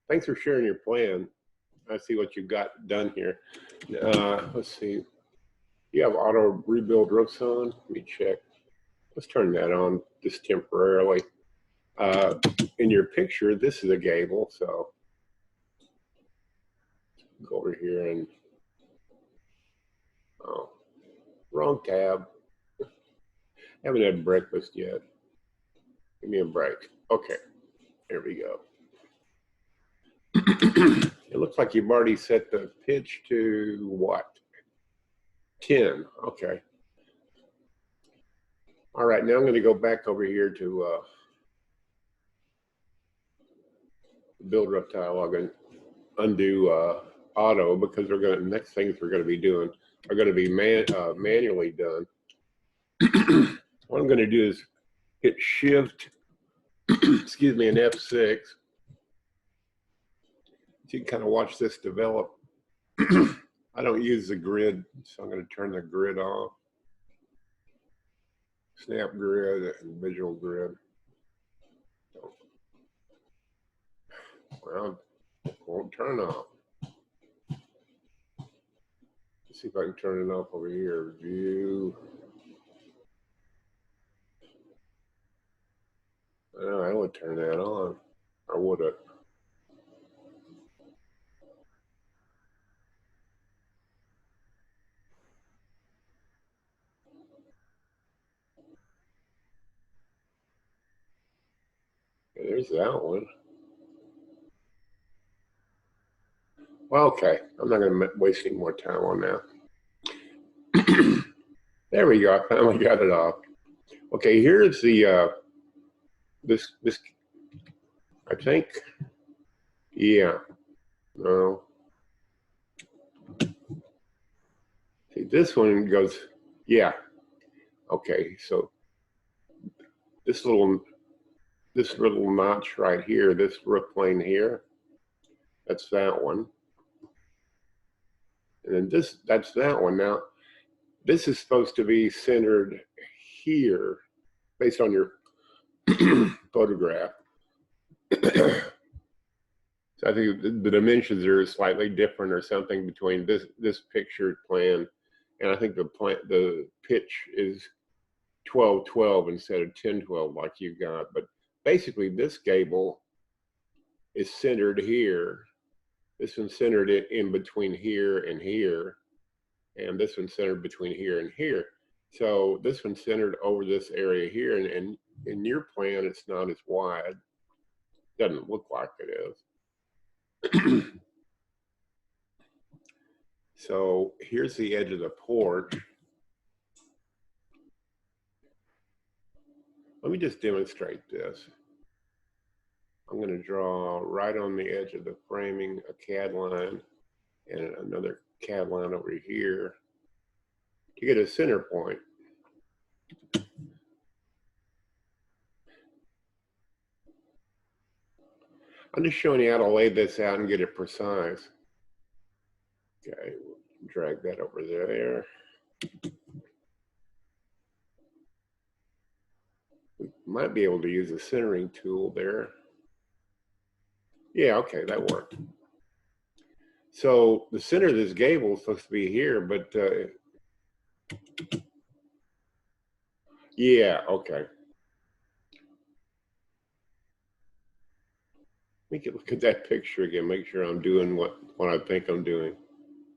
Thanks for sharing your plan. I see what you've got done here. Let's see. You have auto rebuild roofs on. Let me check. Let's turn that on just temporarily. In your picture, this is a gable, so go over here and oh, wrong tab. Haven't had breakfast yet. Give me a break. Okay, there we go. It looks like you've already set the pitch to what? 10. Okay. All right, now I'm going to go back over here to build reptile. I'm going to undo auto because we're going to, next things we're going to be doing are going to be manually done. What I'm going to do is hit shift, excuse me, and F6. So you can kind of watch this develop. I don't use the grid, so I'm going to turn the grid off. Snap grid and visual grid. Well, won't turn off. Let's see if I can turn it off over here. View. Oh, I would turn that on, or would it? Yeah, there's that one. Well, okay, I'm not going to waste any more time on that. There we go. I finally got it off. Okay, here's the this I think, yeah, no. See, this one goes, yeah. Okay, so this little notch right here, this roof plane here, that's that one. And then that's that one. Now, this is supposed to be centered here based on your photograph. So I think the dimensions are slightly different or something between this pictured plan, and I think the pitch is 12-12 instead of 10-12 like you got. But basically, this gable is centered here. This one's centered in between here and here, and this one's centered between here and here. So this one's centered over this area here, and in your plan, it's not as wide. Doesn't look like it is. So here's the edge of the porch. Let me just demonstrate this. I'm going to draw right on the edge of the framing a CAD line and another CAD line over here to get a center point. I'm just showing you how to lay this out and get it precise. Okay, drag that over there. We might be able to use a centering tool there. Yeah, okay, that worked. So the center of this gable is supposed to be here, but yeah, okay. We can look at that picture again, make sure I'm doing what I think I'm doing.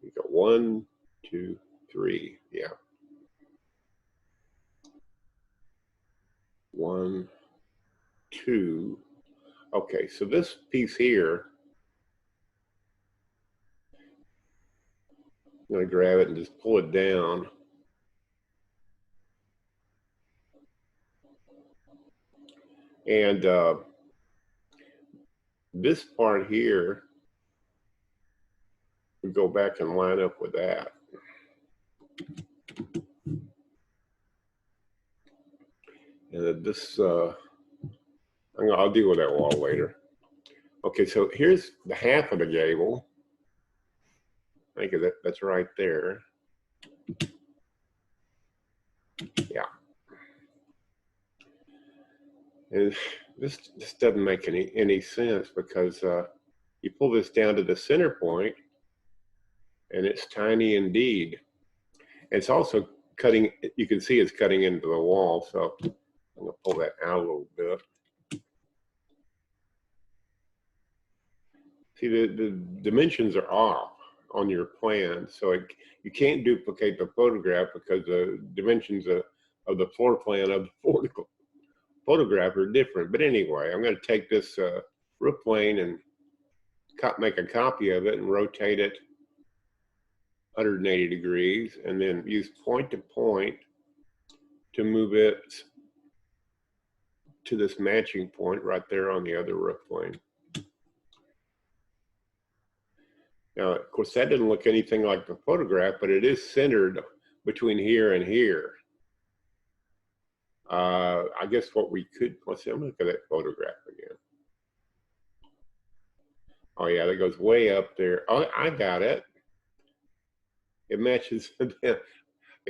We got 1, 2, 3, yeah. 1, 2. Okay, so this piece here, I'm going to grab it and just pull it down. And this part here, we go back and line up with that. And this, I'll deal with that wall later. Okay, so here's the half of the gable. I think that's right there. Yeah. And this doesn't make any sense because You pull this down to the center point, and it's tiny indeed. It's also cutting, you can see it's cutting into the wall, so I'm gonna pull that out a little bit. See, the dimensions are off on your plan, so you can't duplicate the photograph because the dimensions of the floor plan of the photograph are different. But anyway, I'm going to take this roof plane and make a copy of it and rotate it 180 degrees, and then use point to point to move it to this matching point right there on the other roof plane. Now, of course, that didn't look anything like the photograph, but it is centered between here and here. I guess what we could, let's see, I'm gonna look at that photograph again. Oh yeah, that goes way up there. Oh, I got it. It matches. It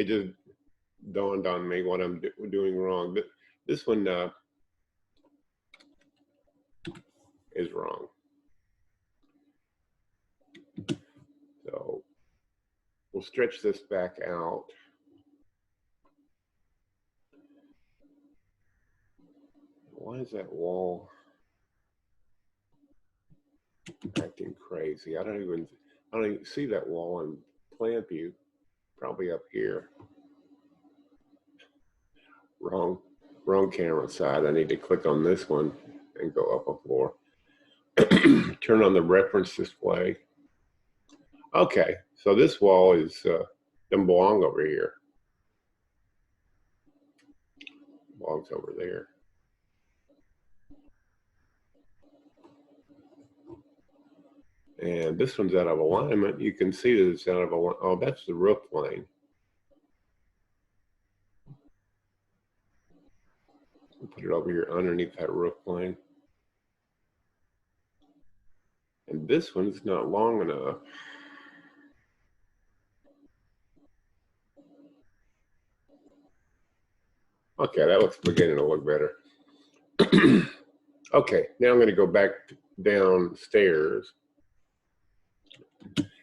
just dawned on me what I'm doing wrong. But this one is wrong. So we'll stretch this back out. Why is that wall acting crazy? I don't even see that wall in plan view. Probably up here. Wrong camera side. I need to click on this one and go up a floor. Turn on the reference display. Okay, so this wall is doesn't belong over here. Belongs over there. And this one's out of alignment. You can see that it's out of alignment. Oh, that's the roof plane. Put it over here underneath that roof plane. And this one's not long enough. Okay, that looks beginning to look better. Okay, now I'm going to go back downstairs.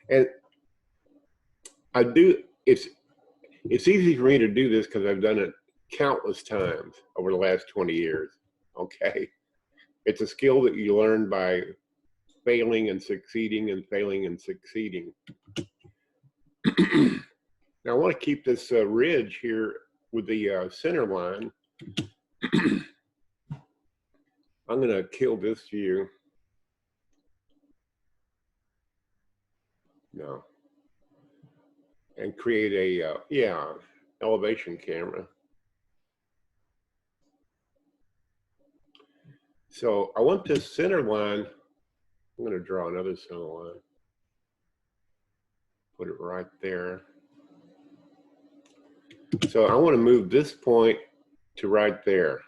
And it's easy for me to do this because I've done it countless times over the last 20 years. Okay, it's a skill that you learn by failing and succeeding and failing and succeeding. Now I want to keep this ridge here with the center line. I'm going to kill this view. No. And create a, elevation camera. So I want this center line. I'm going to draw another center line. Put it right there. So I want to move this point to right there.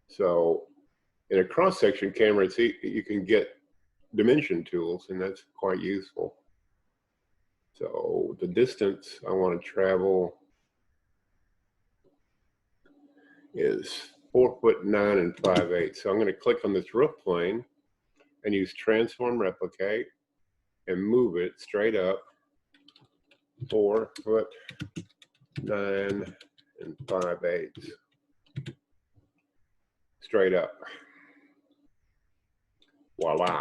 So in a cross-section camera, you can get dimension tools, and that's quite useful. So the distance I want to travel is 4'9" 5/8". So I'm going to click on this roof plane and use transform replicate and move it straight up 4'9" 5/8". Straight up. Voila.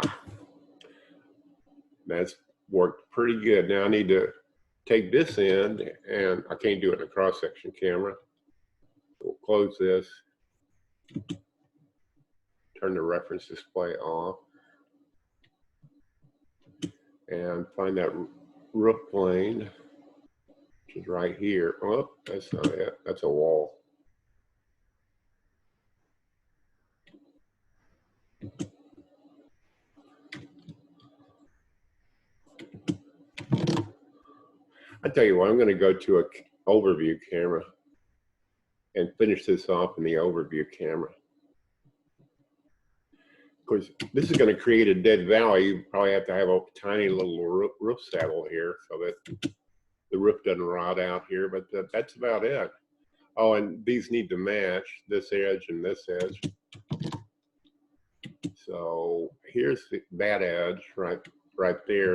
That's worked pretty good. Now I need to take this end, and I can't do it in a cross-section camera. We'll close this. Turn the reference display off. And find that roof plane, which is right here. Oh, that's not it. That's a wall. I tell you what, I'm going to go to an overview camera and finish this off in the overview camera. Of course, this is going to create a dead valley. You probably have to have a tiny little roof saddle here so that the roof doesn't rot out here, but that's about it. Oh, and these need to match this edge and this edge. So here's that edge right there.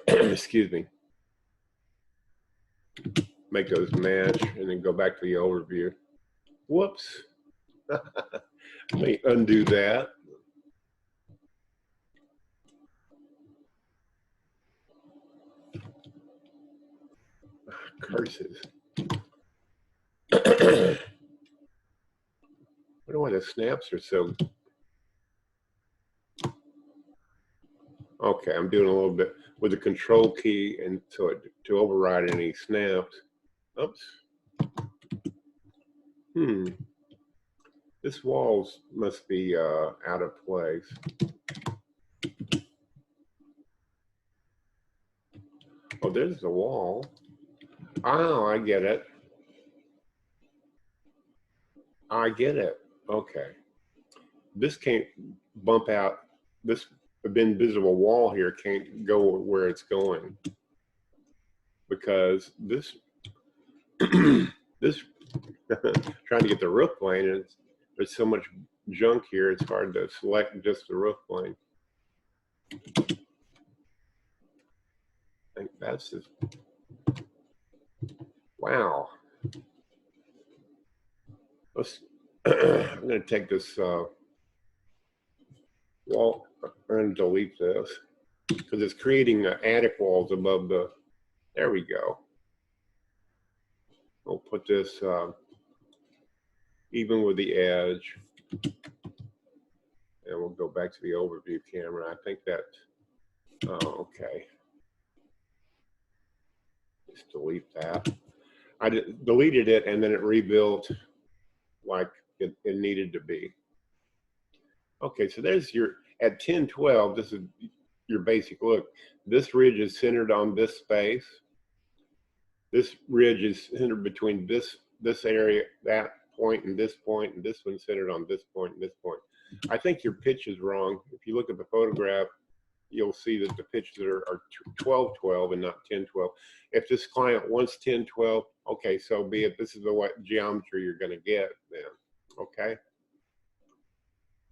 Excuse me. Make those match and then go back to the overview. Whoops. Let me undo that. Curses. I don't know why the snaps are so. Okay, I'm doing a little bit with the control key and so to override any snaps. Oops. This wall must be out of place. Oh, there's the wall. Oh, I get it. I get it. Okay. This can't bump out. This invisible wall here can't go where it's going because this this trying to get the roof plane, and there's so much junk here, it's hard to select just the roof plane. I think that's just, wow. Let's, I'm going to take this wall and delete this because it's creating attic walls above the, there we go. We'll put this even with the edge. And we'll go back to the overview camera. I think that, oh, okay. Just delete that. I deleted it and then it rebuilt like it needed to be. Okay, so there's your, at 1012, this is your basic look. This ridge is centered on this space. This ridge is centered between this area, that point, and this one's centered on this point and this point. I think your pitch is wrong. If you look at the photograph, you'll see that the pitches are 12-12 and not 10-12. If this client wants 10-12, okay, so be it. This is the what geometry you're going to get then. Okay.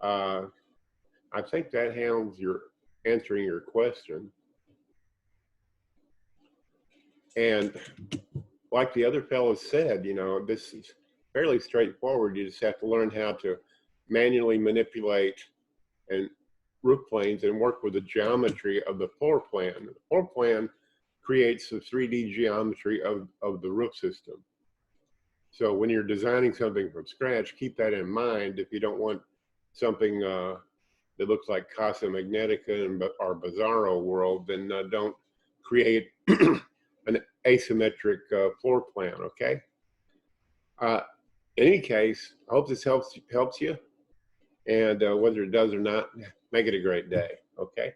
I think that handles your answering your question. And like the other fellow said, you know, this is fairly straightforward. You just have to learn how to manually manipulate and roof planes and work with the geometry of the floor plan. The floor plan creates the 3D geometry of the roof system. So when you're designing something from scratch, keep that in mind. If you don't want something that looks like Casa Magnetica or Bizarro World, then don't create an asymmetric floor plan, okay? In any case, I hope this helps you. And whether it does or not, make it a great day, okay?